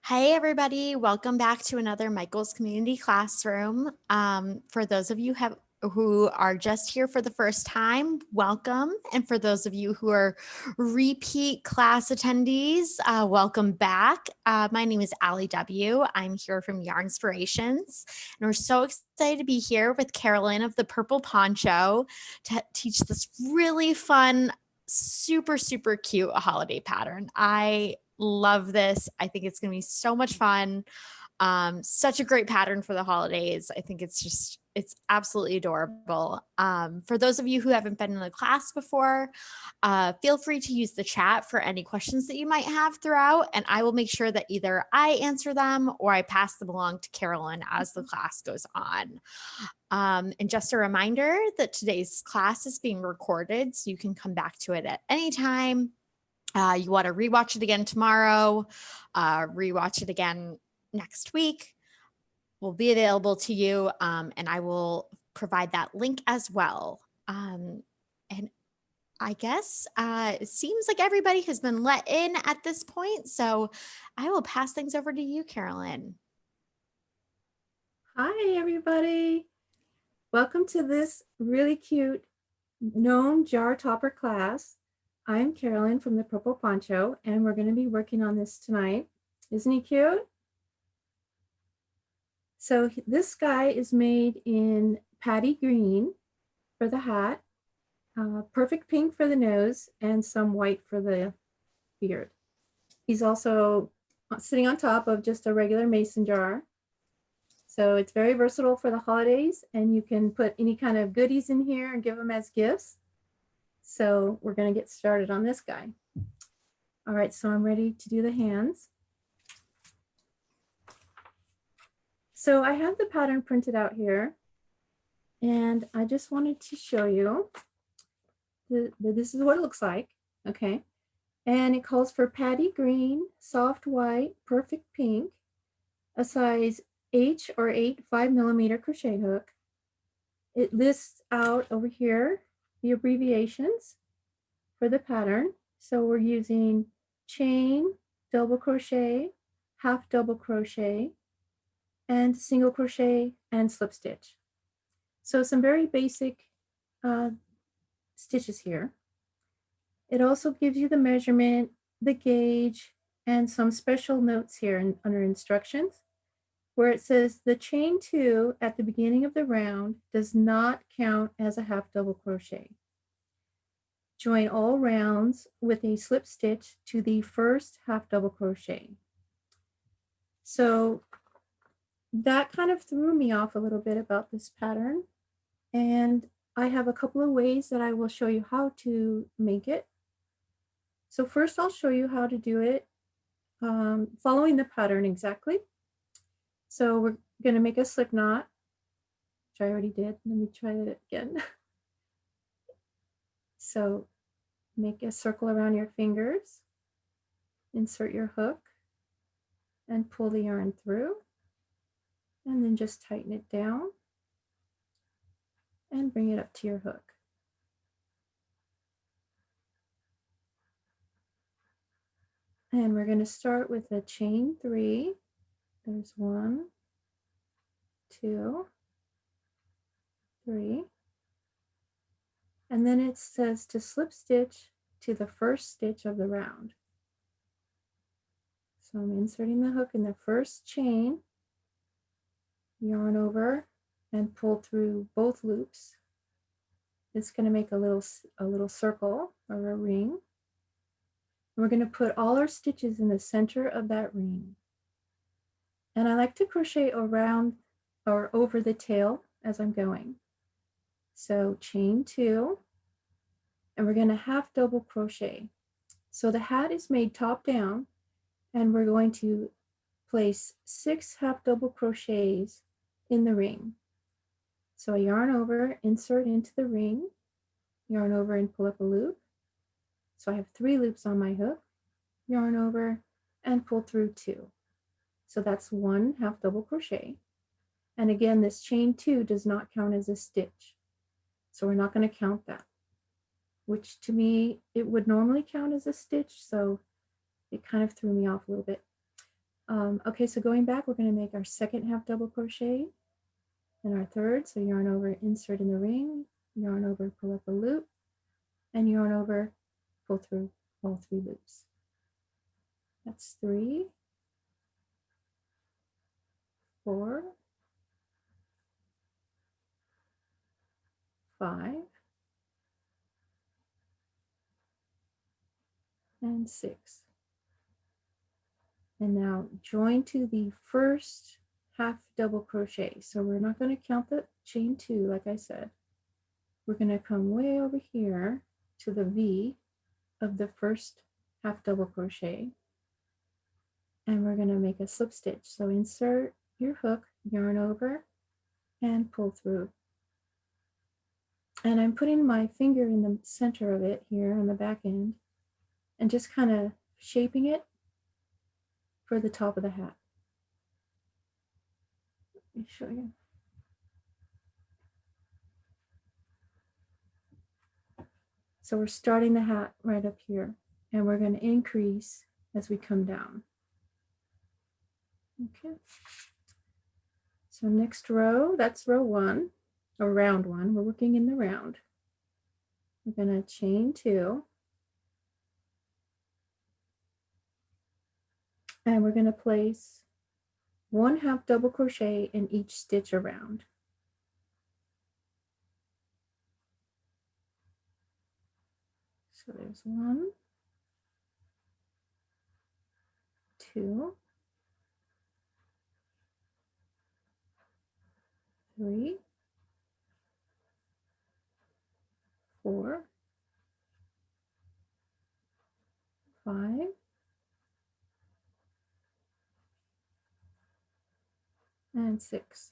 Hey everybody, welcome back to another Michael's Community Classroom. For those of you who are just here for the first time, welcome. And for those of you who are repeat class attendees, welcome back. My name is Allie W. I'm here from Yarn Inspirations, and we're so excited to be here with Carolyn of the Purple Poncho to teach this really fun, super cute holiday pattern. I love this. I think it's going to be so much fun. Such a great pattern for the holidays. I think it's absolutely adorable. For those of you who haven't been in the class before, feel free to use the chat for any questions that you might have throughout, and I will make sure that either I answer them or I pass them along to Carolyn as the class goes on. And just a reminder that today's class is being recorded, so you can come back to it at any time. You want to rewatch it again tomorrow, rewatch it again next week, will be available to you, and I will provide that link as well. And I guess it seems like everybody has been let in at this point, so I will pass things over to you, Carolyn. Hi, everybody. Welcome to this really cute Gnome jar topper class. I'm Carolyn from the Purple Poncho, and we're going to be working on this tonight. Isn't he cute? So this guy is made in Paddy Green for the hat, perfect pink for the nose, and some white for the beard. He's also sitting on top of just a regular mason jar. So it's very versatile for the holidays, and you can put any kind of goodies in here and give them as gifts. So we're going to get started on this guy. All right, so I'm ready to do the hands. So I have the pattern printed out here, and I just wanted to show you that this is what it looks like. Okay, and it calls for Paddy Green, soft white, perfect pink, a size H or 8 5mm crochet hook. It lists out over here the abbreviations for the pattern. So we're using chain, double crochet, half double crochet, and single crochet and slip stitch. So some very basic stitches here. It also gives you the measurement, the gauge, and some special notes here under instructions, where it says the chain 2 at the beginning of the round does not count as a half double crochet. Join all rounds with a slip stitch to the first half double crochet. So that kind of threw me off a little bit about this pattern, and I have a couple of ways that I will show you how to make it. So first I'll show you how to do it following the pattern exactly. So we're going to make a slip knot, which I already did. Let me try that again. So make a circle around your fingers, insert your hook, and pull the yarn through, and then just tighten it down and bring it up to your hook. And we're going to start with a chain 3. There's 1, 2, 3. And then it says to slip stitch to the first stitch of the round. So I'm inserting the hook in the first chain, yarn over, and pull through both loops. It's going to make a little circle or a ring. And we're going to put all our stitches in the center of that ring. And I like to crochet around or over the tail as I'm going. So chain 2, and we're going to half double crochet. So the hat is made top down, and we're going to place 6 half double crochets in the ring. So I yarn over, insert into the ring, yarn over and pull up a loop. So I have 3 loops on my hook, yarn over and pull through 2. So that's 1 half double crochet. And again, this chain 2 does not count as a stitch. So we're not going to count that, which to me, it would normally count as a stitch. So it kind of threw me off a little bit. Okay, so going back, we're going to make our second half double crochet and our third. So yarn over, insert in the ring, yarn over, pull up a loop, and yarn over, pull through all 3 loops. That's 3, 4, 5, and 6. And now join to the first half double crochet. So we're not going to count the chain 2, like I said. We're going to come way over here to the V of the first half double crochet, and we're going to make a slip stitch. So insert your hook, yarn over, and pull through. And I'm putting my finger in the center of it here on the back end and just kind of shaping it for the top of the hat. Let me show you. So we're starting the hat right up here, and we're going to increase as we come down. Okay. So next row, that's row 1, or round 1. We're working in the round. We're going to chain 2. And we're going to place 1 half double crochet in each stitch around. So there's 1, 2, 3, 4, 5, and 6.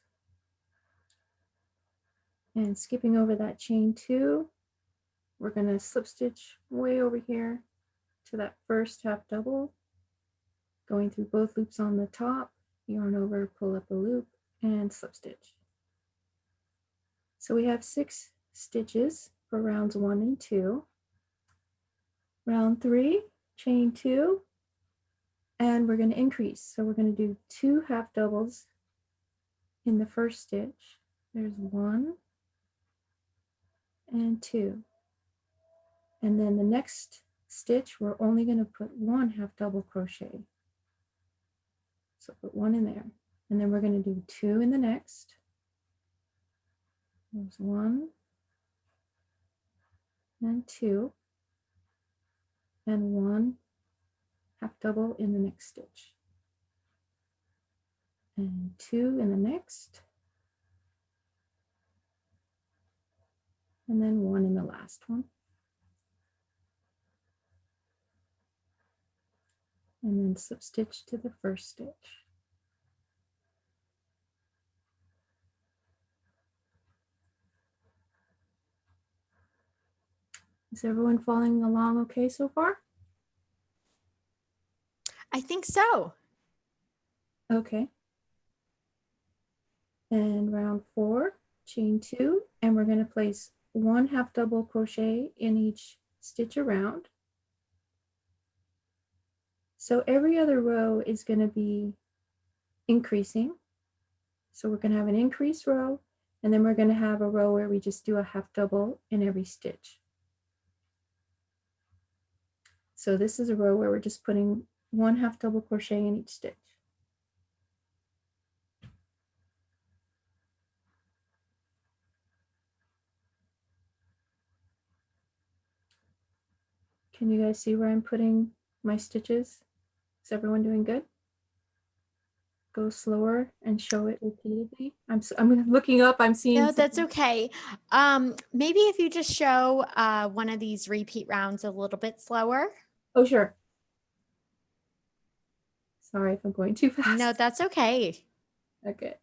And skipping over that chain 2, we're going to slip stitch way over here to that first half double, going through both loops on the top, yarn over, pull up a loop, and slip stitch. So we have 6 stitches for rounds 1 and 2. Round 3, chain 2, and we're going to increase. So we're going to do 2 half doubles in the first stitch. There's 1 and 2. And then the next stitch, we're only going to put 1 half double crochet. So put 1 in there. And then we're going to do 2 in the next. There's 1 and 2. And 1 half double in the next stitch. And 2 in the next. And then 1 in the last one. And then slip stitch to the first stitch. Is everyone following along okay so far? I think so. Okay. And round 4, chain 2, and we're going to place 1 half double crochet in each stitch around. So every other row is going to be increasing. So we're going to have an increase row, and then we're going to have a row where we just do a half double in every stitch. So this is a row where we're just putting 1 half double crochet in each stitch. Can you guys see where I'm putting my stitches? Is everyone doing good? Go slower and show it repeatedly. I'm looking up, I'm seeing. No, that's okay. Maybe if you just show one of these repeat rounds a little bit slower. Oh, sure. Sorry if I'm going too fast. No, that's okay. Okay.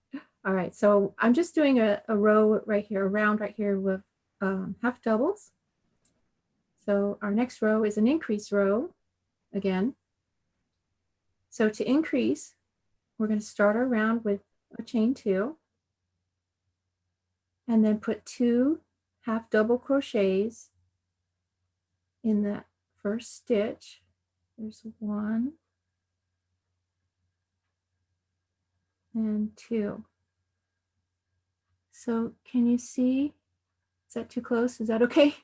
All right. So I'm just doing a row right here, a round right here with half doubles. So our next row is an increase row again. So to increase, we're going to start our round with a chain 2 and then put 2 half double crochets in that first stitch. There's 1 and 2. So can you see? Is that too close? Is that okay?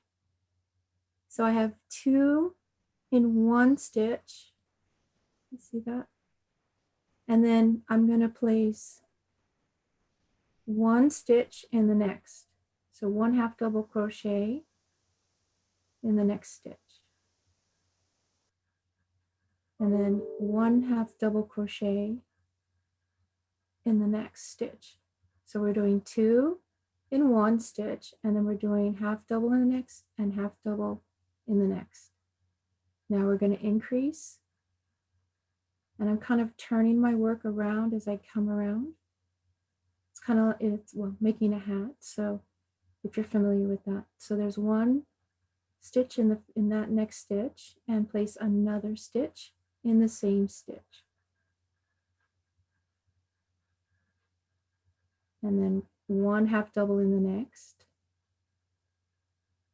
So I have 2 in one stitch. You see that? And then I'm going to place 1 stitch in the next. So 1 half double crochet in the next stitch. And then 1 half double crochet in the next stitch. So we're doing 2 in one stitch, and then we're doing half double in the next and half double in the next. Now we're going to increase, and I'm kind of turning my work around as I come around. It's kind of, well, making a hat. So if you're familiar with that. So there's 1 stitch in that next stitch, and place another stitch in the same stitch. And then 1 half double in the next,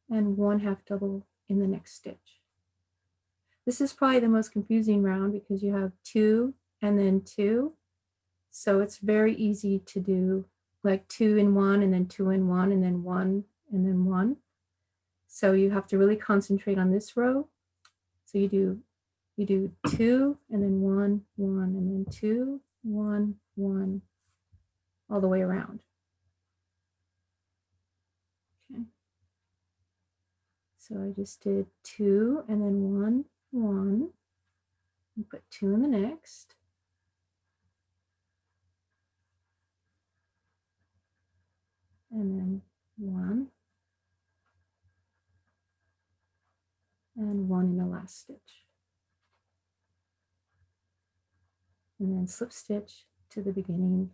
and 1 half double in the next stitch. This is probably the most confusing round because you have 2 and then 2. So it's very easy to do like 2 in 1 and then 2 in 1 and then 1 and then 1. So you have to really concentrate on this row. So you do 2 and then 1, 1, and then 2, 1, 1, all the way around. Okay. So I just did 2 and then 1, 1, and put 2 in the next. And then 1, and 1 in the last stitch. And then slip stitch to the beginning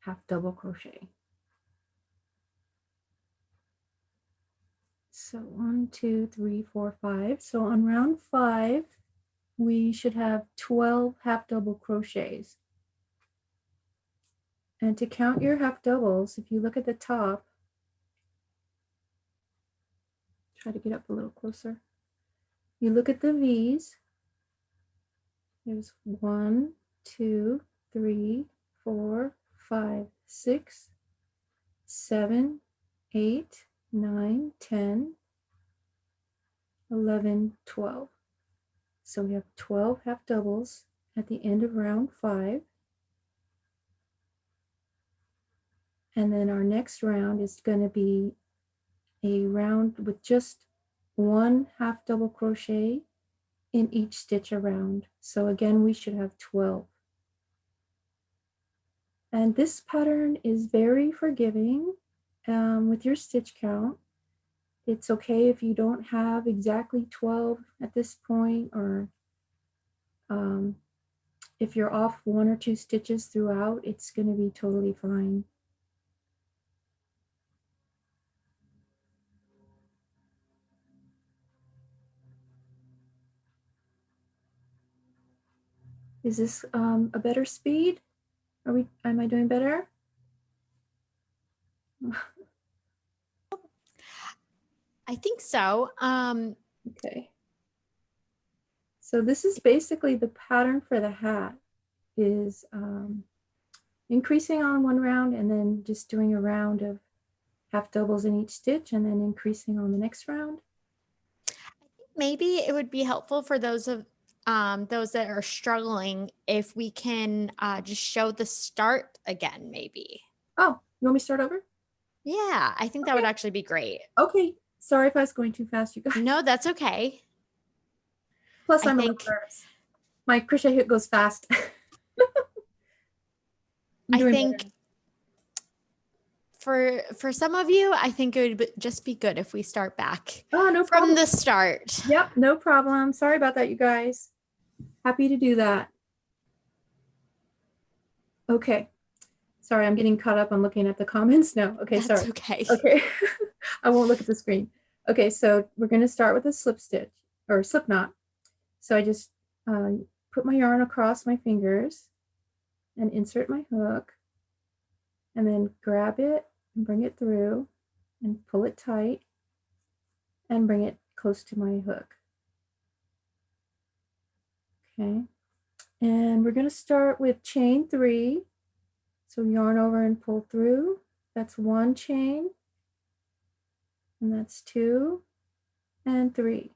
half double crochet. So 1, 2, 3, 4, 5. So on round 5, we should have 12 half double crochets. And to count your half doubles, if you look at the top, try to get up a little closer. You look at the V's. There's 1, 2, 3, 4, 5, 6, 7, 8, 9, 10, 11, 12. So we have 12 half doubles at the end of round 5. And then our next round is going to be a round with just 1 half double crochet in each stitch around. So again, we should have 12. And this pattern is very forgiving with your stitch count. It's okay if you don't have exactly 12 at this point, or if you're off 1 or 2 stitches throughout, it's going to be totally fine. Is this a better speed? Am I doing better? I think so. Okay. So this is basically the pattern for the hat, is increasing on one round and then just doing a round of half doubles in each stitch and then increasing on the next round. Maybe it would be helpful for those that are struggling if we can just show the start again, maybe. Oh, you want me to start over? Yeah, I think that would actually be great. Okay. Sorry if I was going too fast, you guys. No, that's okay. Plus, I I'm a think little nervous. My crochet hook goes fast. I think for some of you, I think it would just be good if we start back no from problem. the start. Yep, no problem. Sorry about that, you guys. Happy to do that. Okay. Sorry, I'm getting caught up on looking at the comments. No, okay, That's sorry. okay. Okay, I won't look at the screen. Okay, so we're going to start with a slip stitch or slip knot. So I just put my yarn across my fingers and insert my hook, and then grab it and bring it through and pull it tight and bring it close to my hook. Okay, and we're going to start with chain 3 So yarn over and pull through. That's 1 chain, and that's 2 and 3.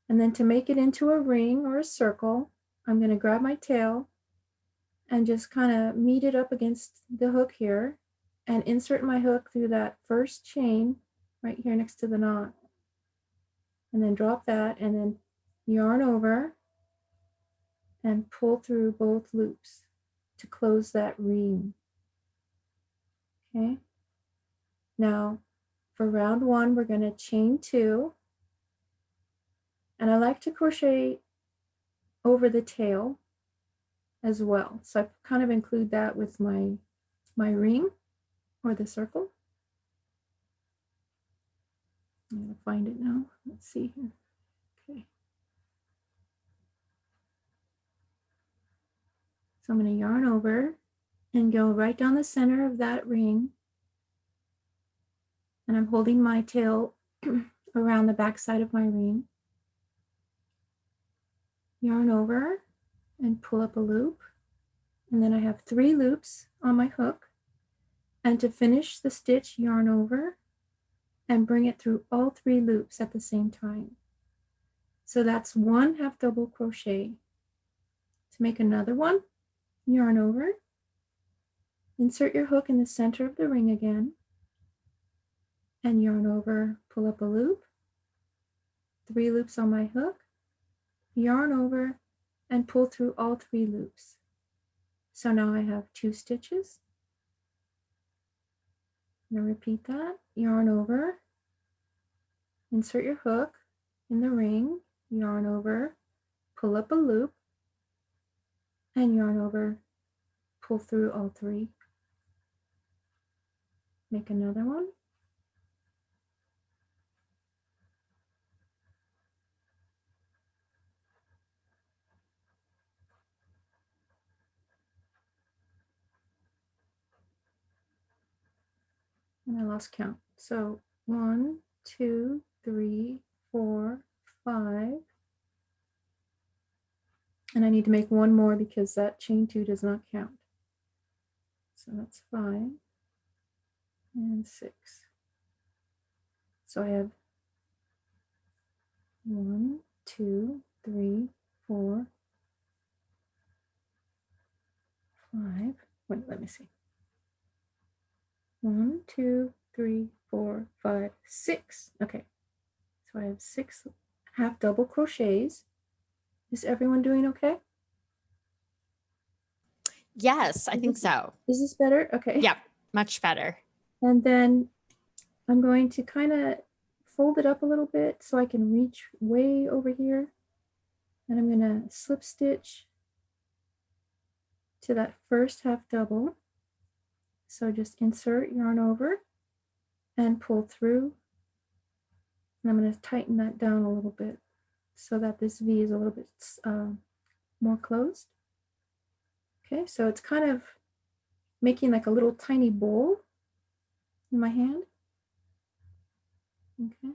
And then to make it into a ring or a circle, I'm going to grab my tail and just kind of meet it up against the hook here and insert my hook through that first chain right here next to the knot. And then drop that and then yarn over and pull through both loops to close that ring. Okay. Now for round 1, we're going to chain 2. And I like to crochet over the tail as well. So I kind of include that with my ring or the circle. I'm going to find it now. Let's see here. Okay. So I'm going to yarn over and go right down the center of that ring. And I'm holding my tail around the back side of my ring. Yarn over and pull up a loop. And then I have 3 loops on my hook. And to finish the stitch, yarn over and bring it through all 3 loops at the same time. So that's 1 half double crochet. To make another one, yarn over, insert your hook in the center of the ring again, and yarn over, pull up a loop, 3 loops on my hook, yarn over, and pull through all 3 loops. So now I have 2 stitches. I'm going to repeat that, yarn over, insert your hook in the ring, yarn over, pull up a loop, and yarn over, pull through all 3. Make another one. And I lost count. So 1, 2, 3, 4, 5. And I need to make one more because that chain 2 does not count. So that's 5 and 6. So I have 1, 2, 3, 4, 5. Wait, let me see. 1, 2, 3, 4, 5, 6. Okay. So I have 6 half double crochets. Is everyone doing okay? Yes, I think so. Is this better? Okay. Yep, much better. And then I'm going to kind of fold it up a little bit so I can reach way over here. And I'm going to slip stitch to that first half double. So just insert yarn over and pull through. And I'm going to tighten that down a little bit so that this V is a little bit more closed. Okay, so it's kind of making like a little tiny bowl in my hand. Okay.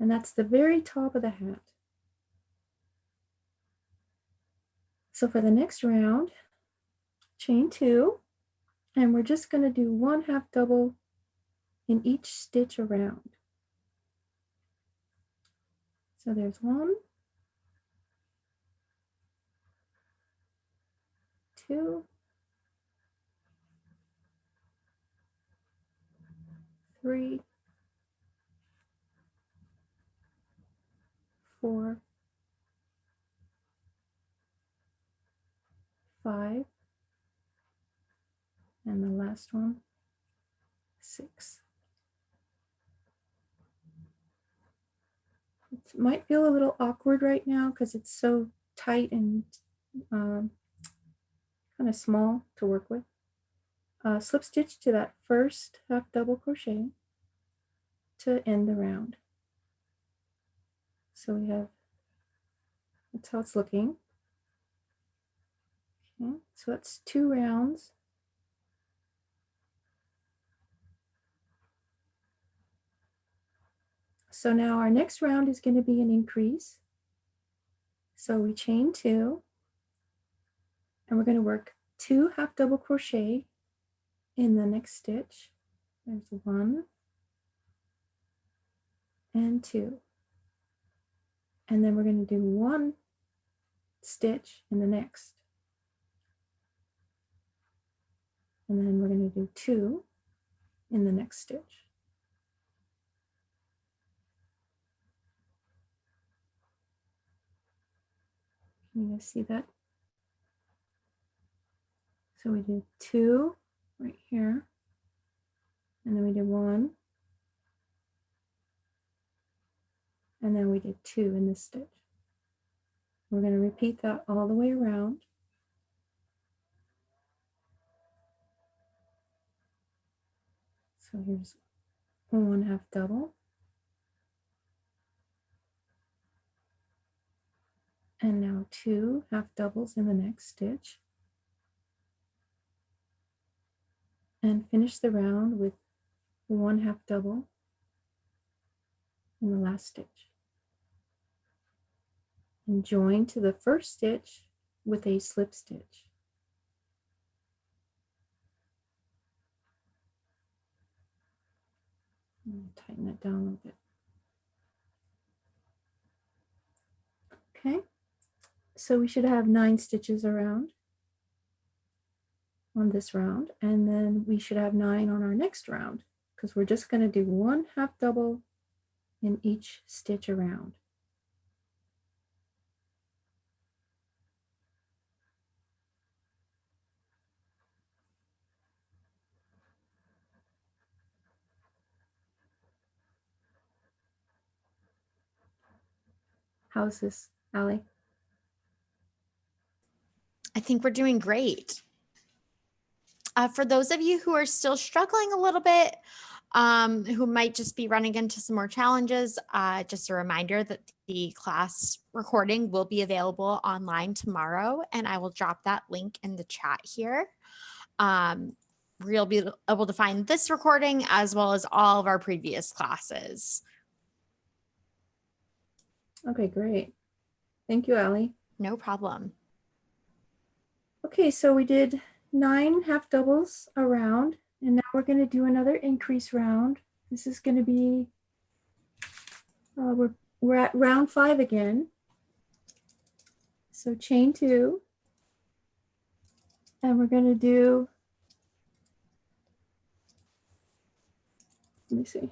And that's the very top of the hat. So for the next round, chain 2, and we're just going to do 1 half double in each stitch around. So there's 1, 2, 3, 4, 5, and the last one, 6. It might feel a little awkward right now because it's so tight and kind of small to work with. Slip stitch to that first half double crochet to end the round. So we have, that's how it's looking. Okay, so that's 2 rounds. So now our next round is going to be an increase. So we chain 2, And we're going to work 2 half double crochet in the next stitch. There's 1 and 2. And then we're going to do 1 stitch in the next. And then we're going to do 2 in the next stitch. Can you guys see that? So we did 2 right here, and then we did 1, and then we did 2 in this stitch. We're going to repeat that all the way around. So here's 1 half double, and now 2 half doubles in the next stitch, and finish the round with 1 half double in the last stitch, and join to the first stitch with a slip stitch. Tighten that down a little bit. Okay, so we should have 9 stitches around on this round, and then we should have 9 on our next round, because we're just going to do 1 half double in each stitch around. How's this, Allie? I think we're doing great. For those of you who are still struggling a little bit, who might just be running into some more challenges, just a reminder that the class recording will be available online tomorrow, and I will drop that link in the chat here. You'll be able to find this recording as well as all of our previous classes. Okay, great. Thank you, Allie. No problem. Okay, so we did 9 half doubles around, and now we're going to do another increase round. This is going to be, we're at round 5 again. So chain 2, and we're going to do, let me see.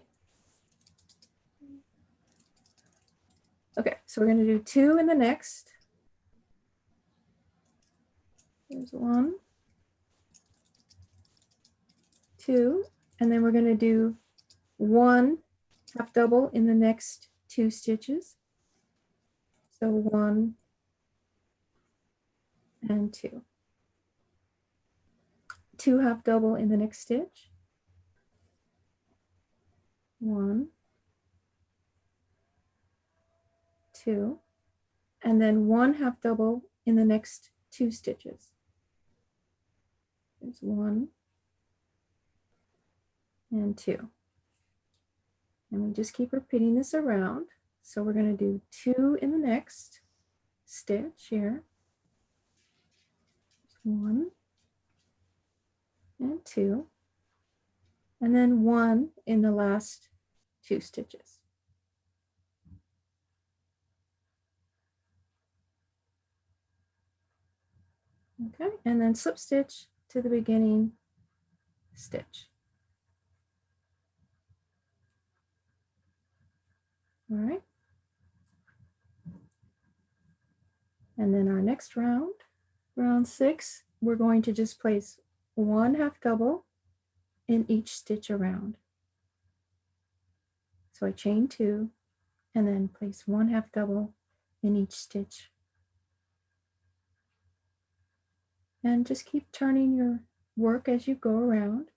Okay, so we're going to do 2 in the next. There's 1, 2, and then we're going to do 1 half double in the next 2 stitches. So 1 and 2. 2 half double in the next stitch. 1, 2, and then 1 half double in the next 2 stitches. There's 1 and 2. And we just keep repeating this around. So we're going to do 2 in the next stitch here. 1 and 2, and then 1 in the last 2 stitches. Okay, and then slip stitch to the beginning stitch. All right. And then our next round, round 6, we're going to just place 1 half double in each stitch around. So I chain 2 and then place 1 half double in each stitch. And just keep turning your work as you go around,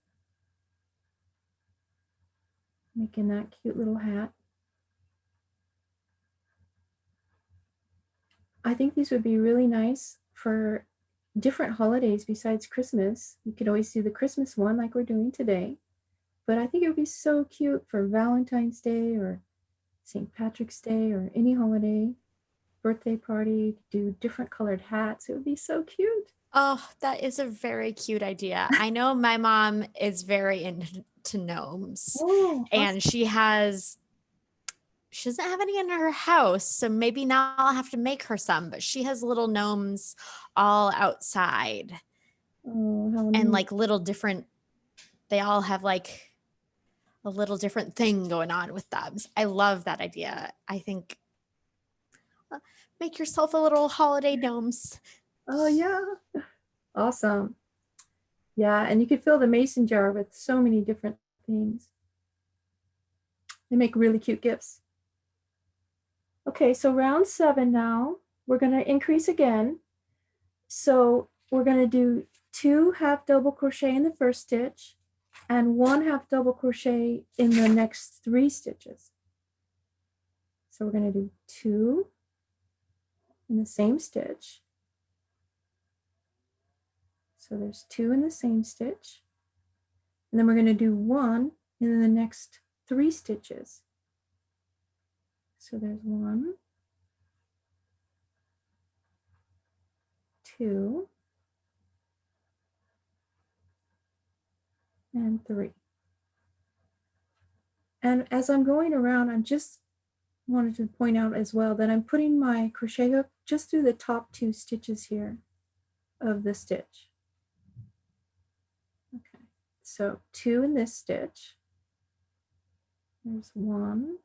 making that cute little hat. I think these would be really nice for different holidays besides Christmas. You could always do the Christmas one like we're doing today, but I think it would be so cute for Valentine's Day or St. Patrick's Day or any holiday, birthday party, do different colored hats. It would be so cute. Oh, that is a very cute idea. I know my mom is very into gnomes, Oh, awesome. and she doesn't have any in her house, so maybe now I'll have to make her some, but she has little gnomes all outside Oh, how and neat. like little different, they all have like a little different thing going on with them. I love that idea. I think make yourself a little holiday gnomes. Oh, yeah. Awesome. Yeah, and you could fill the mason jar with so many different things. They make really cute gifts. Okay, so round 7 now. We're going to increase again. So we're going to do 2 half double crochet in the first stitch and 1 half double crochet in the next 3 stitches. So we're going to do 2 in the same stitch. So there's 2 in the same stitch. And then we're going to do 1 in the next 3 stitches. So there's 1, 2, and 3. And as I'm going around, I'm just wanted to point out as well that I'm putting my crochet hook just through the top 2 stitches here of the stitch. Okay, so 2 in this stitch. There's 1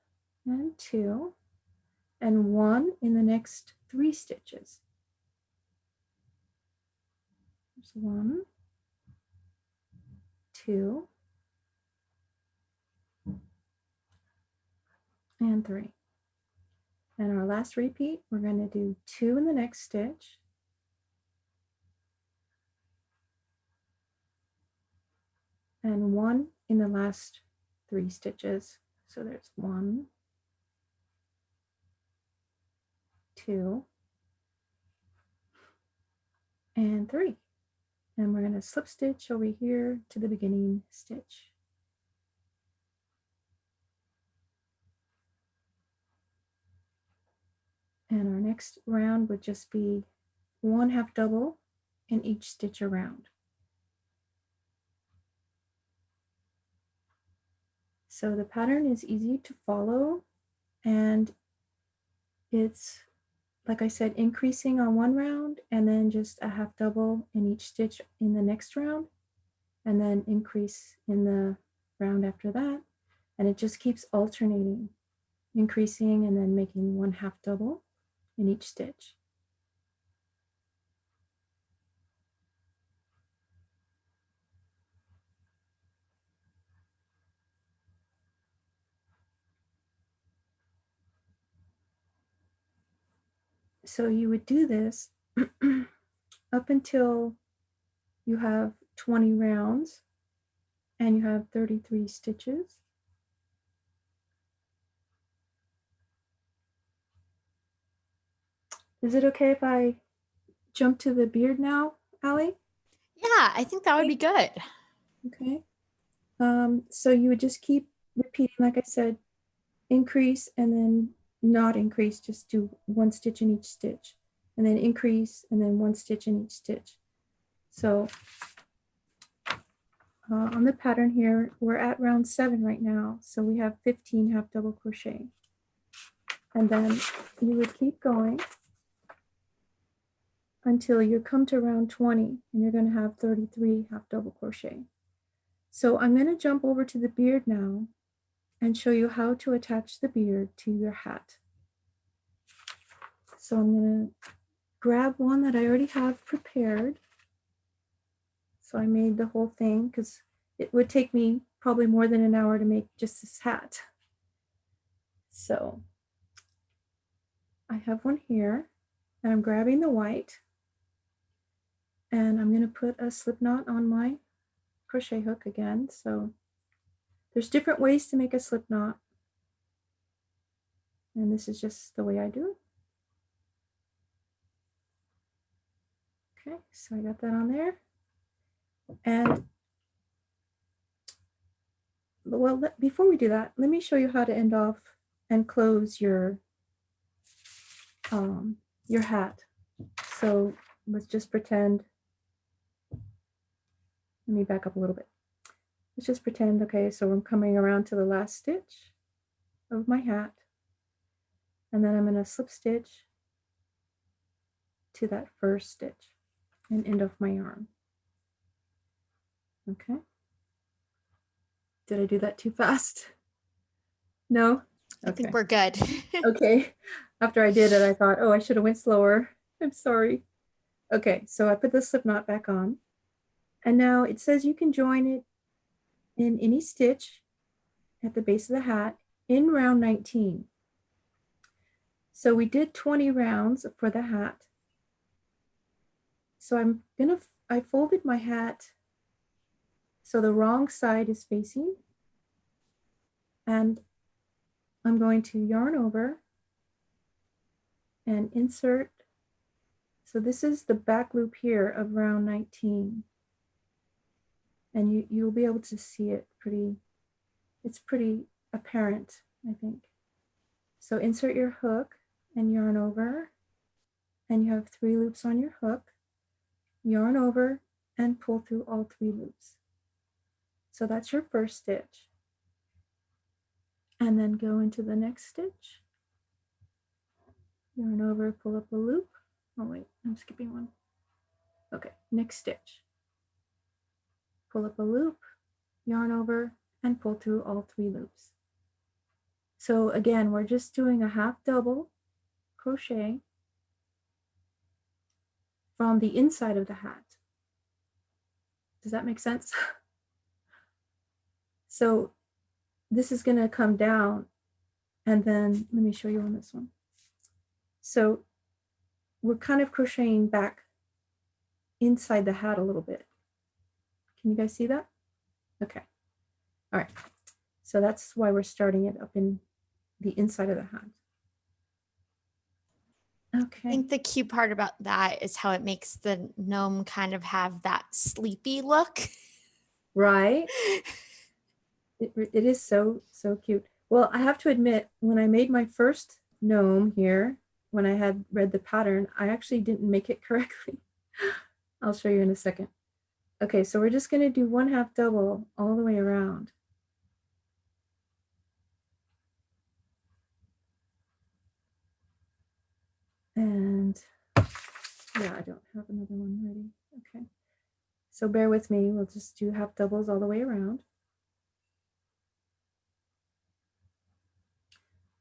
and 2, and 1 in the next 3 stitches. There's 1, 2, and 3. And our last repeat, we're going to do 2 in the next stitch, and 1 in the last 3 stitches. So there's 1, 2, and 3. And we're going to slip stitch over here to the beginning stitch. And our next round would just be 1 half double in each stitch around. So the pattern is easy to follow, and it's, like I said, increasing on one round and then just a half double in each stitch in the next round, and then increase in the round after that. And it just keeps alternating, increasing and then making 1 half double in each stitch. So you would do this up until you have 20 rounds and you have 33 stitches. Is it okay if I jump to the beard now, Allie? Yeah, I think that would be good. Okay. So you would just keep repeating, like I said, increase and then not increase, just do 1 stitch in each stitch, and then increase and then 1 stitch in each stitch. So on the pattern here, we're at round 7 right now. So we have 15 half double crochet. And then you would keep going until you come to round 20 and you're going to have 33 half double crochet. So I'm going to jump over to the beard now and show you how to attach the beard to your hat. So I'm going to grab one that I already have prepared. So I made the whole thing because it would take me probably more than an hour to make just this hat. So I have one here, and I'm grabbing the white, and I'm going to put a slip knot on my crochet hook again. So there's different ways to make a slip knot, and this is just the way I do it. Okay, so I got that on there. And well, before we do that, let me show you how to end off and close your hat. So let's just pretend Let me back up a little bit. Let's just pretend, okay, so I'm coming around to the last stitch of my hat, and then I'm going to slip stitch to that first stitch and end of my yarn. Okay. Did I do that too fast? No? I think we're good. Okay. After I did it, I thought, oh, I should have went slower. I'm sorry. Okay, so I put the slip knot back on. And now it says you can join it in any stitch at the base of the hat in round 19. So we did 20 rounds for the hat. So I folded my hat so the wrong side is facing, and I'm going to yarn over and insert. So this is the back loop here of round 19. And you'll be able to see it it's pretty apparent, I think. So insert your hook and yarn over, and you have 3 loops on your hook, yarn over and pull through all 3 loops. So that's your first stitch. And then go into the next stitch, yarn over, pull up a loop. Oh wait, I'm skipping one. Okay, next stitch. Pull up a loop, yarn over, and pull through all 3 loops. So again, we're just doing a half double crochet from the inside of the hat. Does that make sense? So this is going to come down, and then let me show you on this one. So we're kind of crocheting back inside the hat a little bit. Can you guys see that? Okay. All right. So that's why we're starting it up in the inside of the hat. Okay. I think the cute part about that is how it makes the gnome kind of have that sleepy look. Right. It is so cute. Well, I have to admit, when I made my first gnome here, when I had read the pattern, I actually didn't make it correctly. I'll show you in a second. Okay, so we're just going to do 1/2 double all the way around. And yeah, I don't have another one ready. Okay, so bear with me. We'll just do half doubles all the way around.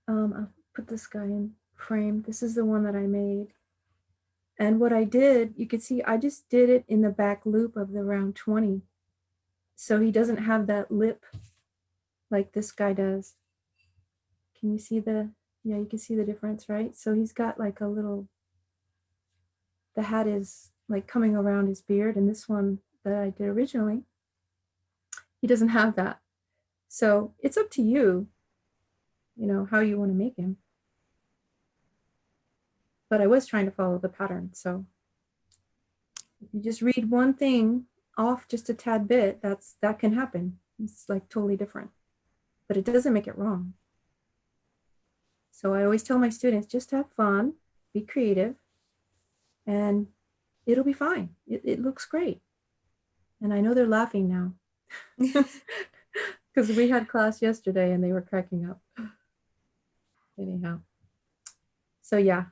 I'll put this guy in frame. This is the one that I made. And what I did, you can see I just did it in the back loop of the round 20. So he doesn't have that lip like this guy does. Can you see yeah, you can see the difference, right? So he's got like a little, the hat is like coming around his beard, and this one that I did originally, he doesn't have that. So it's up to you, you know, how you want to make him. But I was trying to follow the pattern. So if you just read one thing off just a tad bit, that can happen. It's like totally different, but it doesn't make it wrong. So I always tell my students, just have fun, be creative, and it'll be fine. It looks great. And I know they're laughing now because we had class yesterday and they were cracking up. Anyhow, so yeah,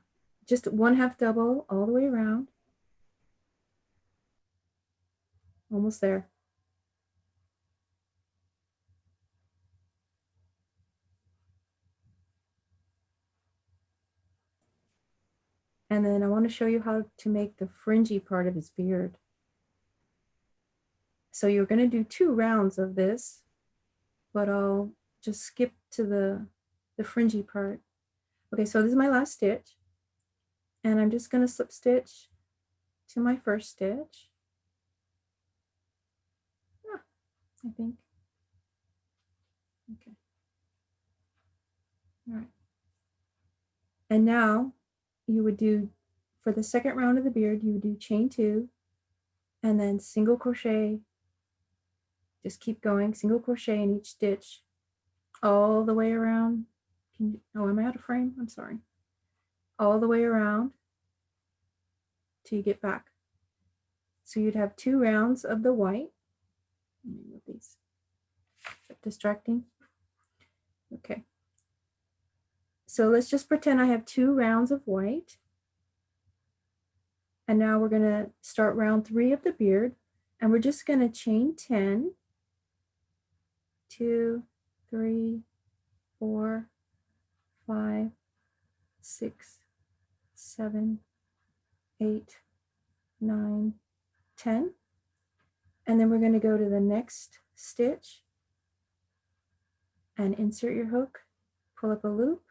just 1/2 double all the way around. Almost there. And then I want to show you how to make the fringy part of his beard. So you're going to do 2 rounds of this, but I'll just skip to the fringy part. Okay, so this is my last stitch, and I'm just going to slip stitch to my first stitch. I think. Okay. All right. And now you would do, for the second round of the beard, you would do chain 2 and then single crochet. Just keep going, single crochet in each stitch all the way around. Oh, am I out of frame? I'm sorry. All the way around till you get back. So you'd have 2 rounds of the white, Let me move these. Distracting. Okay. So let's just pretend I have 2 rounds of white. And now we're going to start round 3 of the beard. And we're just going to chain 10, 2, 3, 4, 5, 6, 7, 8, 9, 10. And then we're going to go to the next stitch and insert your hook, pull up a loop,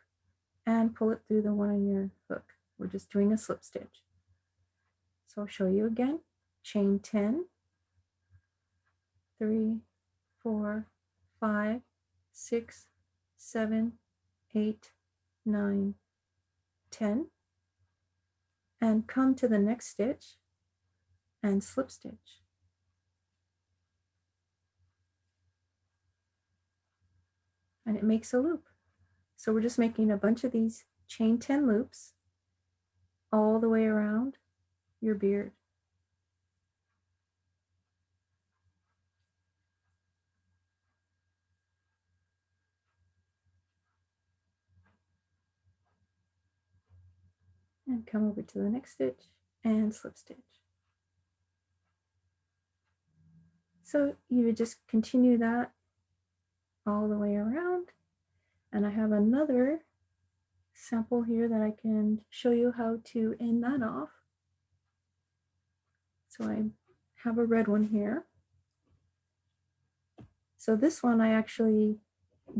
and pull it through the one on your hook. We're just doing a slip stitch. So I'll show you again. Chain 10, 3, 4, 5, 6, 7, 8, 9, 10, and come to the next stitch and slip stitch. And it makes a loop. So we're just making a bunch of these chain 10 loops all the way around your beard. And come over to the next stitch and slip stitch. So you would just continue that all the way around. And I have another sample here that I can show you how to end that off. So I have a red one here. So this one I actually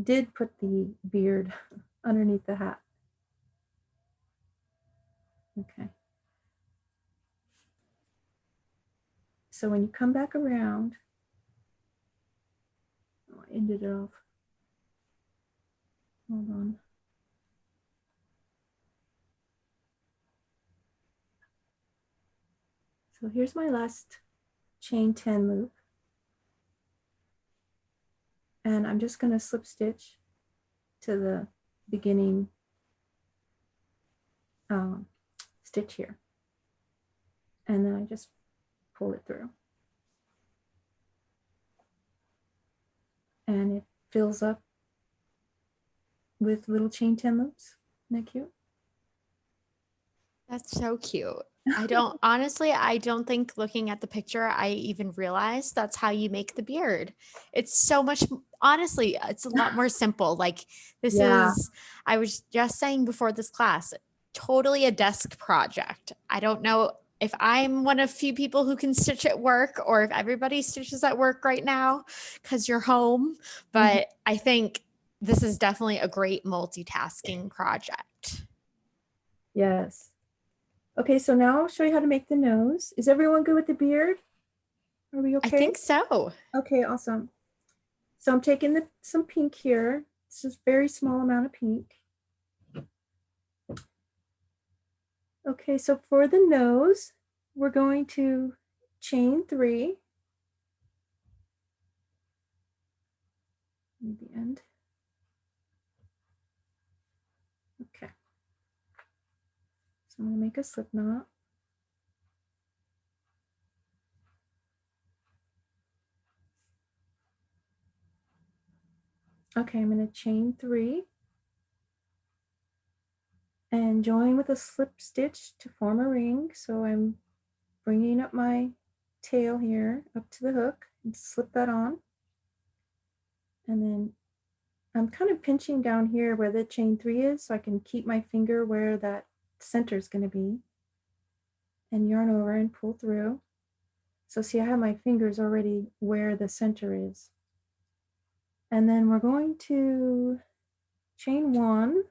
did put the beard underneath the hat. Okay. So when you come back around, oh, I ended it off. Hold on. So here's my last chain 10 loop. And I'm just going to slip stitch to the beginning stitch here. And then I just pull it through. And it fills up with little chain 10 loops. Isn't that cute? That's so cute. I don't think looking at the picture, I even realized that's how you make the beard. It's so much, honestly, it's a lot more simple. Like this is, I was just saying before this class, totally a desk project. I don't know if I'm one of few people who can stitch at work or if everybody stitches at work right now because you're home, but I think this is definitely a great multitasking project. Yes. Okay, so now I'll show you how to make the nose. Is everyone good with the beard? Are we okay? I think so. Okay, awesome. So I'm taking some pink here. It's just a very small amount of pink. Okay, so for the nose, we're going to chain 3. Near the end. Okay. So I'm going to make a slip knot. Okay, I'm going to chain 3 and join with a slip stitch to form a ring. So I'm bringing up my tail here up to the hook and slip that on. And then I'm kind of pinching down here where the chain 3 is so I can keep my finger where that center is going to be. And yarn over and pull through. So see, I have my fingers already where the center is. And then we're going to chain 1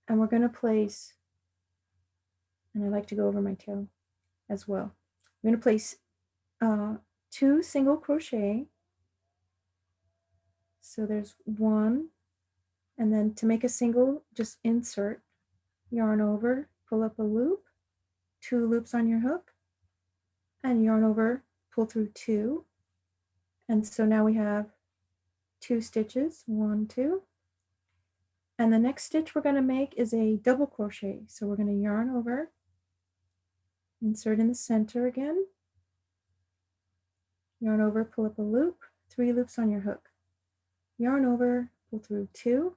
and we're going to place, and I like to go over my tail as well. We're going to place 2 single crochet. So there's 1, and then to make a single, just insert, yarn over, pull up a loop, 2 loops on your hook, and yarn over, pull through 2. And so now we have 2 stitches, 1, 2. And the next stitch we're going to make is a double crochet. So we're going to yarn over, insert in the center again, yarn over, pull up a loop, 3 loops on your hook. Yarn over, pull through 2,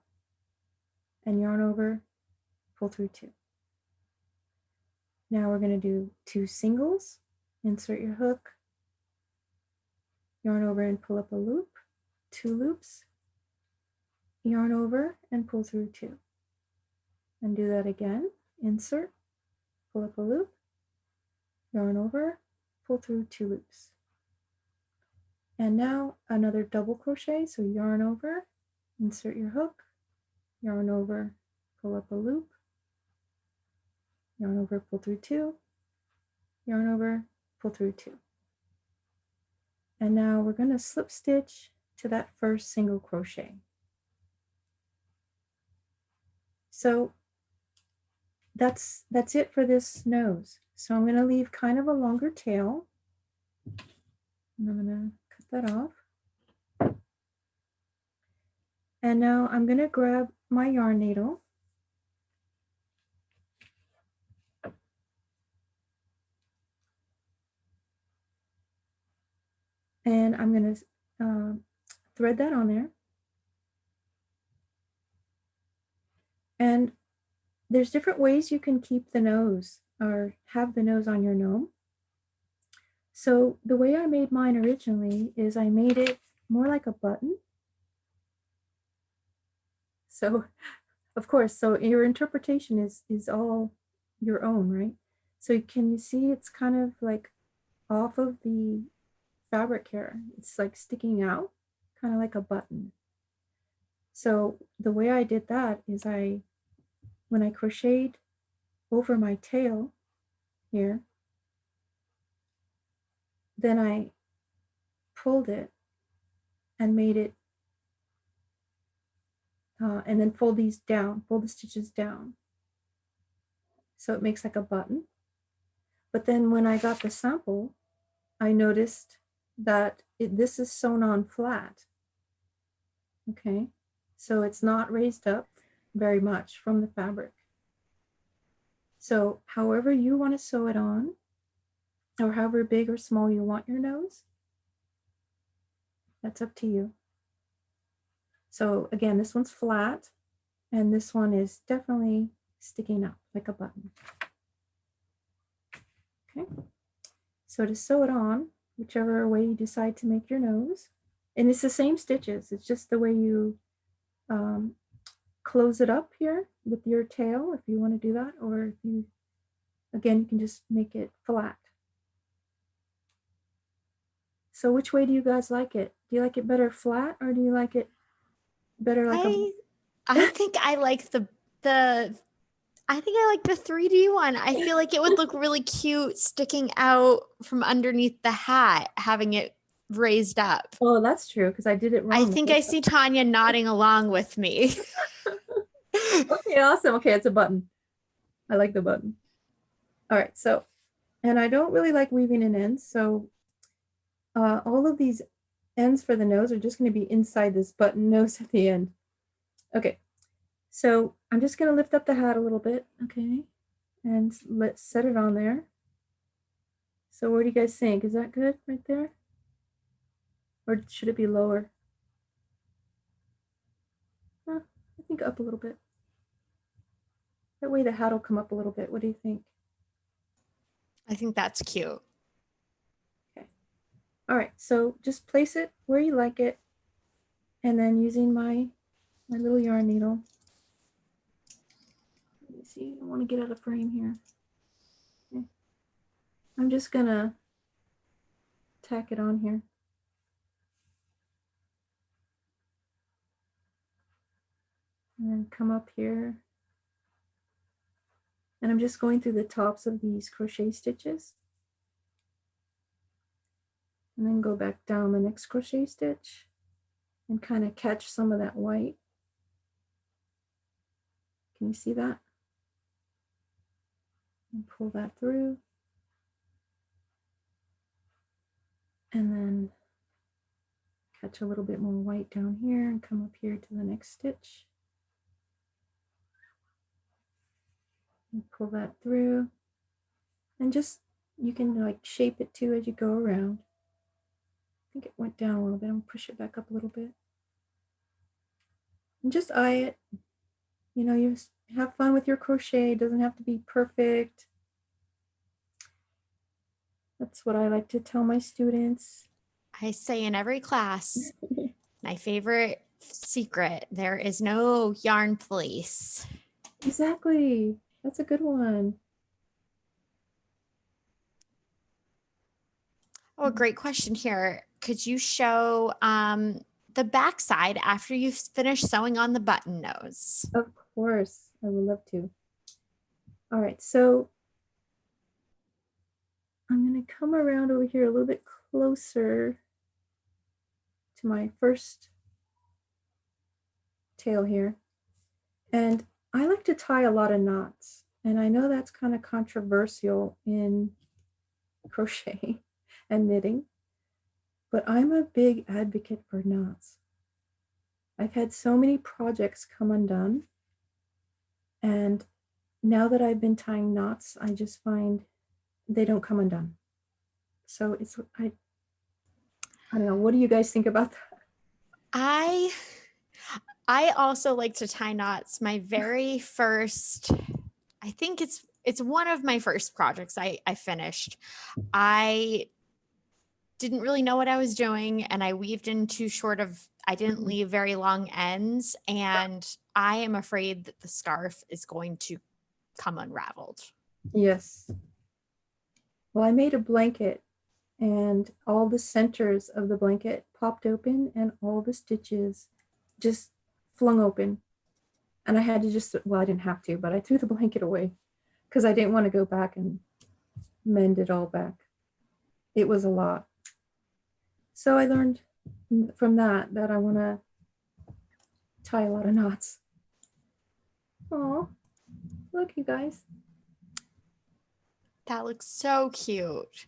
and yarn over, pull through 2. Now we're going to do 2 singles. Insert your hook, yarn over and pull up a loop, 2 loops, yarn over and pull through 2. And do that again. Insert, pull up a loop, yarn over, pull through 2 loops. And now another double crochet, so yarn over, insert your hook, yarn over, pull up a loop, yarn over, pull through 2, yarn over, pull through 2. And now we're going to slip stitch to that first single crochet. So that's it for this nose. So I'm going to leave kind of a longer tail, and I'm going to cut that off. And now I'm going to grab my yarn needle and I'm going to thread that on there. And there's different ways you can keep the nose or have the nose on your gnome. So the way I made mine originally is I made it more like a button. So of course, so your interpretation is all your own, right? So can you see it's kind of like off of the fabric here. It's like sticking out, kind of like a button. So the way I did that is when I crocheted over my tail here, then I pulled it and made it, and then fold these down, fold the stitches down. So it makes like a button. But then when I got the sample, I noticed that this is sewn on flat. Okay, so it's not raised up very much from the fabric. So however you want to sew it on, or however big or small you want your nose, that's up to you. So again, this one's flat, and this one is definitely sticking up like a button. Okay, so to sew it on, whichever way you decide to make your nose, and it's the same stitches, it's just the way you close it up here with your tail if you want to do that, or if you, again, you can just make it flat. So which way do you guys like it? Do you like it better flat, or do you like it better like I think I like the I think I like the 3D one. I feel like it would look really cute sticking out from underneath the hat, having it raised up. Oh, that's true, because I did it wrong. I think I see Tanya nodding along with me. Okay, awesome. Okay, it's a button. I like the button. All right, so, and I don't really like weaving in ends, so all of these ends for the nose are just going to be inside this button nose at the end. Okay, so I'm just going to lift up the hat a little bit, okay, and let's set it on there. So what do you guys think? Is that good right there? Or should it be lower? I think up a little bit. That way the hat will come up a little bit. What do you think? I think that's cute. Okay. All right, so just place it where you like it, and then using my little yarn needle. Let me see, I want to get out of frame here. Okay. I'm just gonna tack it on here. And then come up here. And I'm just going through the tops of these crochet stitches. And then go back down the next crochet stitch and kind of catch some of that white. Can you see that? And pull that through. And then catch a little bit more white down here and come up here to the next stitch. And pull that through. And just, you can like shape it too as you go around. think it went down a little bit. I'm gonna push it back up a little bit. And just eye it. You know, you have fun with your crochet. It doesn't have to be perfect. That's what I like to tell my students. I say in every class, my favorite secret, there is no yarn police. Exactly. That's a good one. Oh, a great question here. Could you show the back side after you've finished sewing on the button nose? Of course, I would love to. All right, so I'm going to come around over here a little bit closer to my first tail here. And I like to tie a lot of knots. And I know that's kind of controversial in crochet and knitting, but I'm a big advocate for knots. I've had so many projects come undone. And now that I've been tying knots, I just find they don't come undone. So it's, I don't know. What do you guys think about that? I also like to tie knots. My very first, I think it's one of my first projects I finished. I didn't really know what I was doing, and I weaved in too short of, I didn't leave very long ends, and I am afraid that the scarf is going to come unraveled. Yes. Well, I made a blanket and all the centers of the blanket popped open and all the stitches just flung open. And I had to just, well, I didn't have to, but I threw the blanket away because I didn't want to go back and mend it all back. It was a lot. So I learned from that I want to tie a lot of knots. Oh, look, you guys. That looks so cute.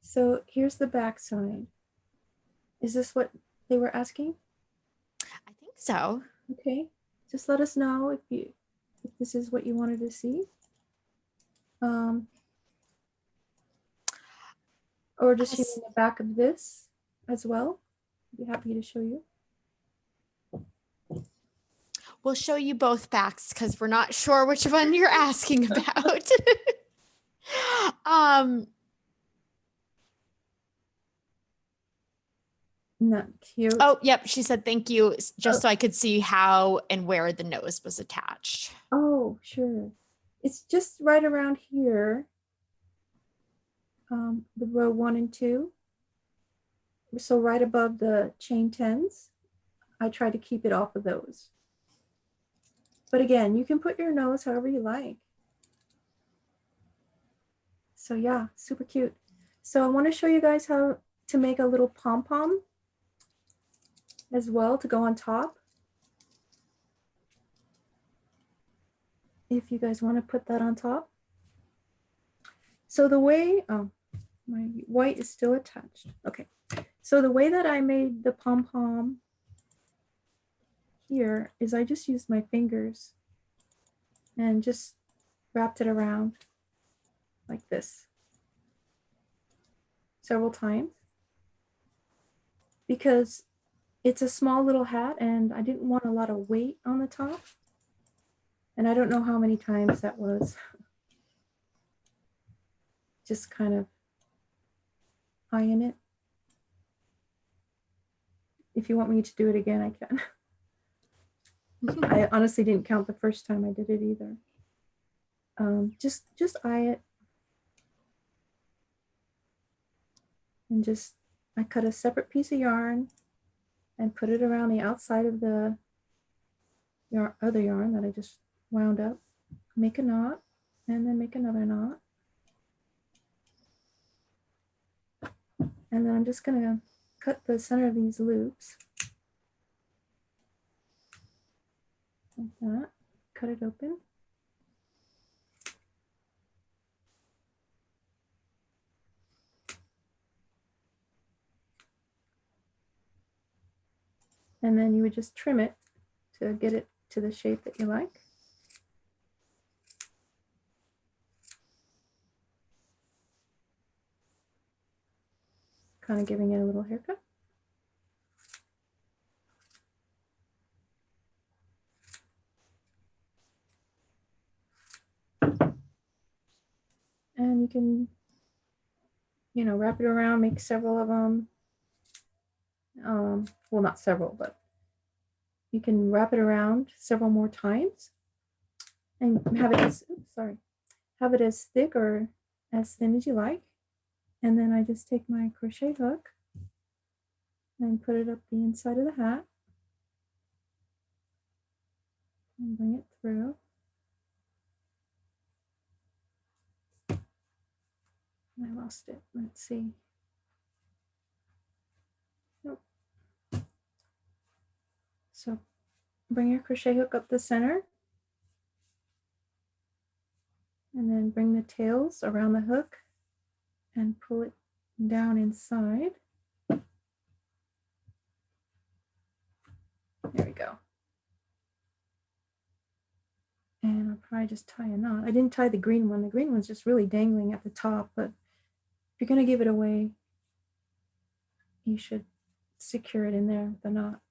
So here's the back side. Is this what they were asking? I think so. Okay, just let us know if this is what you wanted to see. Or just Yes. the back of this as well. I'd be happy to show you. We'll show you both backs because we're not sure which one you're asking about. Not cute. Oh, yep. She said thank you, just so I could see how and where the nose was attached. Oh, sure. It's just right around here. The row 1 and 2. So right above the chain 10s. I try to keep it off of those. But again, you can put your nose however you like. So yeah, super cute. So I want to show you guys how to make a little pom-pom as well to go on top. If you guys want to put that on top. So the way, oh, my white is still attached. Okay, so the way that I made the pom-pom here is I just used my fingers and just wrapped it around like this several times because it's a small little hat and I didn't want a lot of weight on the top. And I don't know how many times that was. Just kind of eyeing it. If you want me to do it again, I can. I honestly didn't count the first time I did it either. Just eye it. And just, I cut a separate piece of yarn and put it around the outside of the other yarn that I just wound up. Make a knot and then make another knot. And then I'm just gonna cut the center of these loops. Like that, cut it open. And then you would just trim it to get it to the shape that you like. kind of giving it a little haircut. And you can, you know, wrap it around, make several of them. Well, not several, but you can wrap it around several more times and have it as, oops, sorry, have it as thick or as thin as you like. And then I just take my crochet hook and put it up the inside of the hat and bring it through. I lost it. Let's see. Nope. So bring your crochet hook up the center and then bring the tails around the hook and pull it down inside. There we go. And I'll probably just tie a knot. I didn't tie the green one. The green one's just really dangling at the top, but if you're going to give it away, you should secure it in there with the knot.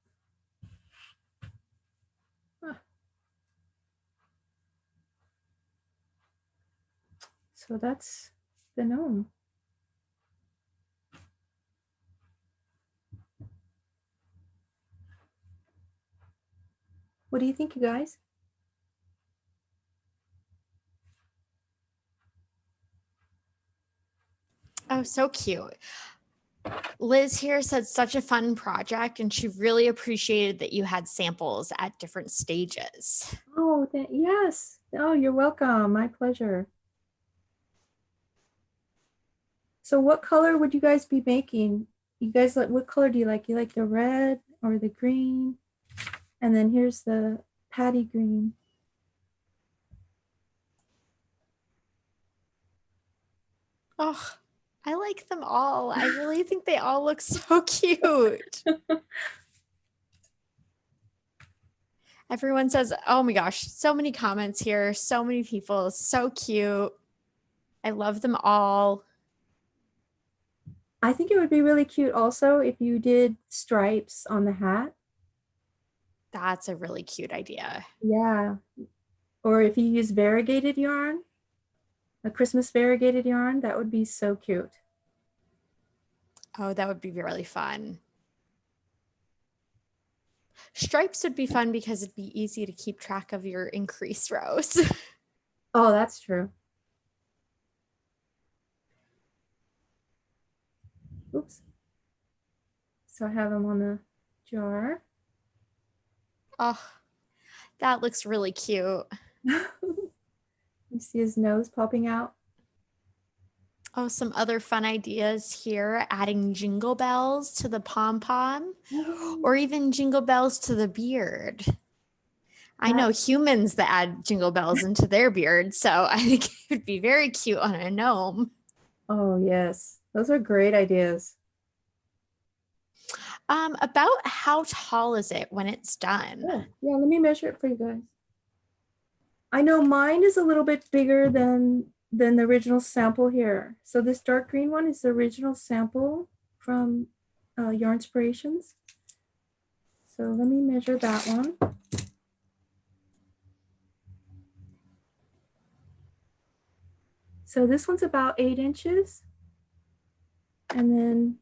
So that's the gnome. What do you think, you guys? Oh, so cute. Liz here said such a fun project, and she really appreciated that you had samples at different stages. Oh, yes. Oh, you're welcome. My pleasure. So what color would you guys be making? You guys like, what color do you like? You like the red or the green? And then here's the Paddy Green. Oh, I like them all. I really think they all look so cute. Everyone says, oh my gosh, so many comments here. So many people. So cute. I love them all. I think it would be really cute also if you did stripes on the hat. That's a really cute idea. Yeah. Or if you use variegated yarn, a Christmas variegated yarn, that would be so cute. Oh, that would be really fun. Stripes would be fun because it'd be easy to keep track of your increase rows. Oh, that's true. Oops. So I have them on the jar. Oh, that looks really cute. You see his nose popping out? Oh, some other fun ideas here, adding jingle bells to the pom-pom or even jingle bells to the beard. I know humans that add jingle bells into their beard, so I think it would be very cute on a gnome. Oh, yes. Those are great ideas. About how tall is it when it's done? Oh, yeah, let me measure it for you guys. I know mine is a little bit bigger than the original sample here. So this dark green one is the original sample from Yarn Inspirations. So let me measure that one. So this one's about 8 inches. And then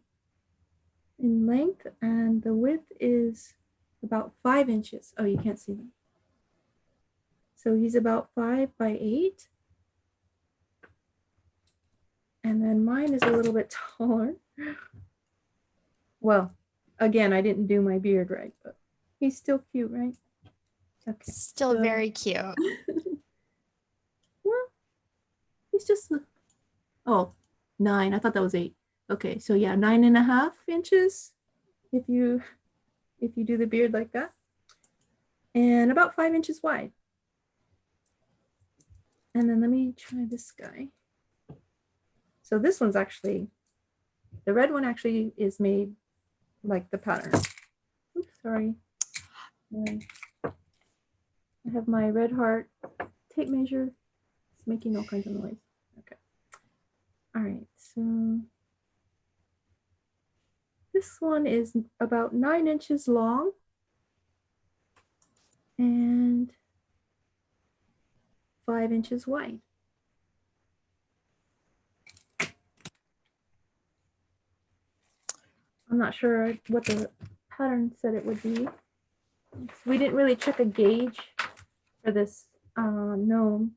in length, and the width is about 5 inches. Oh, you can't see them. So he's about 5 by 8. And then mine is a little bit taller. Well, again, I didn't do my beard right, but he's still cute, right? Okay. Still very cute. Well, he's just, oh, 9. I thought that was 8. Okay, so yeah, 9.5 inches if you do the beard like that, and about 5 inches wide. And then let me try this guy. So this one's actually, the red one actually is made like the pattern. Oops, sorry. I have my red heart tape measure. It's making all kinds of noise. Okay. All right, so This one is about 9 inches long and 5 inches wide. I'm not sure what the pattern said it would be. We didn't really check a gauge for this gnome.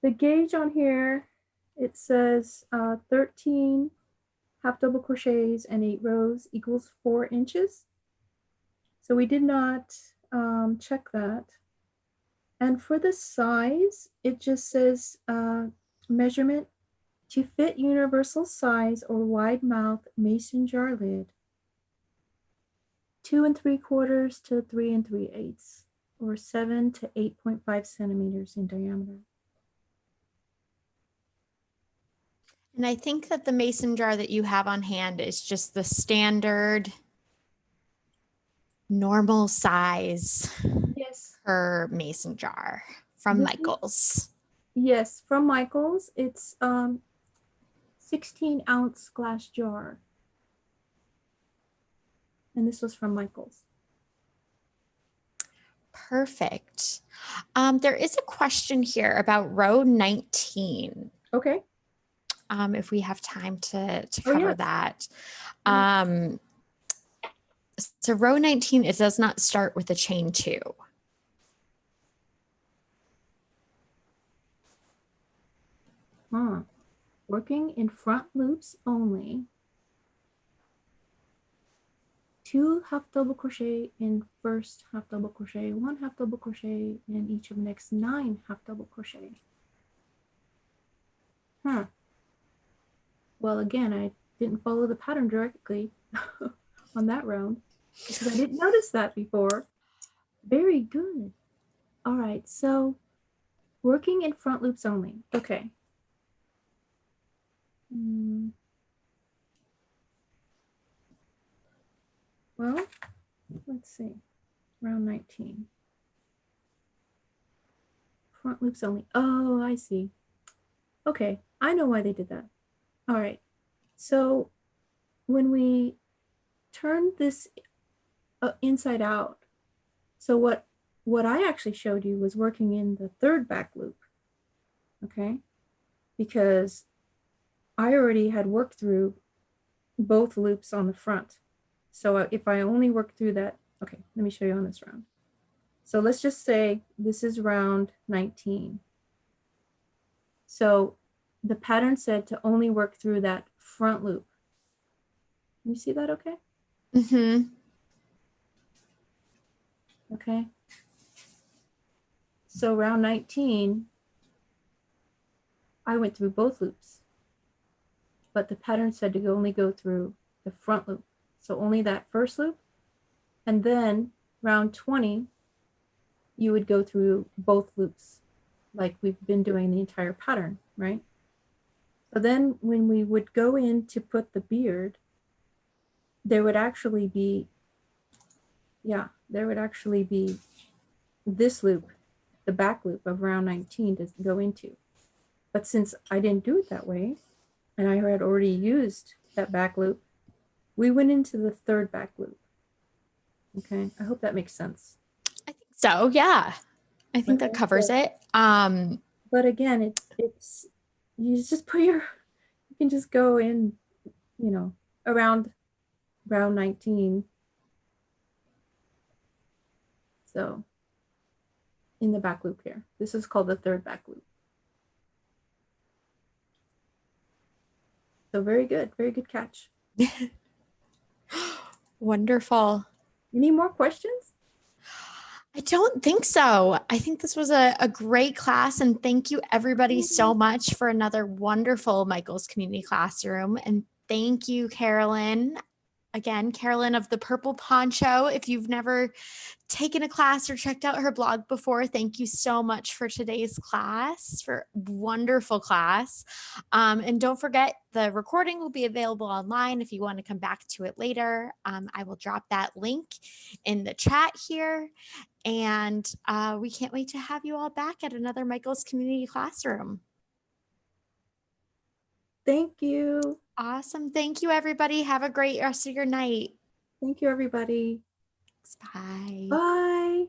The gauge on here, it says 13 half double crochets and 8 rows equals 4 inches. So we did not check that. And for the size, it just says measurement to fit universal size or wide mouth mason jar lid, 2 3/4 to 3 3/8, or 7 to 8.5 centimeters in diameter. And I think that the mason jar that you have on hand is just the standard normal size Yes. per mason jar from Michaels. Yes, from Michaels. It's 16-ounce glass jar. And this was from Michaels. Perfect. There is a question here about row 19. Okay. If we have time to cover that. So row 19, it does not start with a chain 2. Working in front loops only. 2 half double crochet in first half double crochet, 1 half double crochet in each of the next 9 half double crochet. Well, again, I didn't follow the pattern directly on that round because I didn't notice that before. Very good. All right, so working in front loops only. Okay. Well, let's see. Round 19. Front loops only. Oh, I see. Okay, I know why they did that. All right. So when we turn this inside out, so what I actually showed you was working in the third back loop, okay? Because I already had worked through both loops on the front. So if I only work through that, okay, let me show you on this round. So let's just say this is round 19. So the pattern said to only work through that front loop. You see that okay? Mm-hmm. Okay. So round 19, I went through both loops, but the pattern said to only go through the front loop. So only that first loop. And then round 20, you would go through both loops like we've been doing the entire pattern, right? So then when we would go in to put the beard, there would actually be this loop, the back loop of round 19 to go into. But since I didn't do it that way, and I had already used that back loop, we went into the third back loop. Okay, I hope that makes sense. I think so, yeah. I think that covers it. But again, it's you just put you can just go in, around round 19. So in the back loop here. This is called the third back loop. So very good catch. Wonderful. Any more questions? I don't think so. I think this was a great class, and thank you everybody so much for another wonderful Michael's Community Classroom. And thank you, Carolyn. Again, Carolyn of the Purple Poncho. If you've never taken a class or checked out her blog before, thank you so much for today's class, for wonderful class. And don't forget, the recording will be available online if you want to come back to it later. I will drop that link in the chat here. And we can't wait to have you all back at another Michael's Community Classroom. Thank you. Awesome. Thank you, everybody. Have a great rest of your night. Thank you, everybody. Bye. Bye.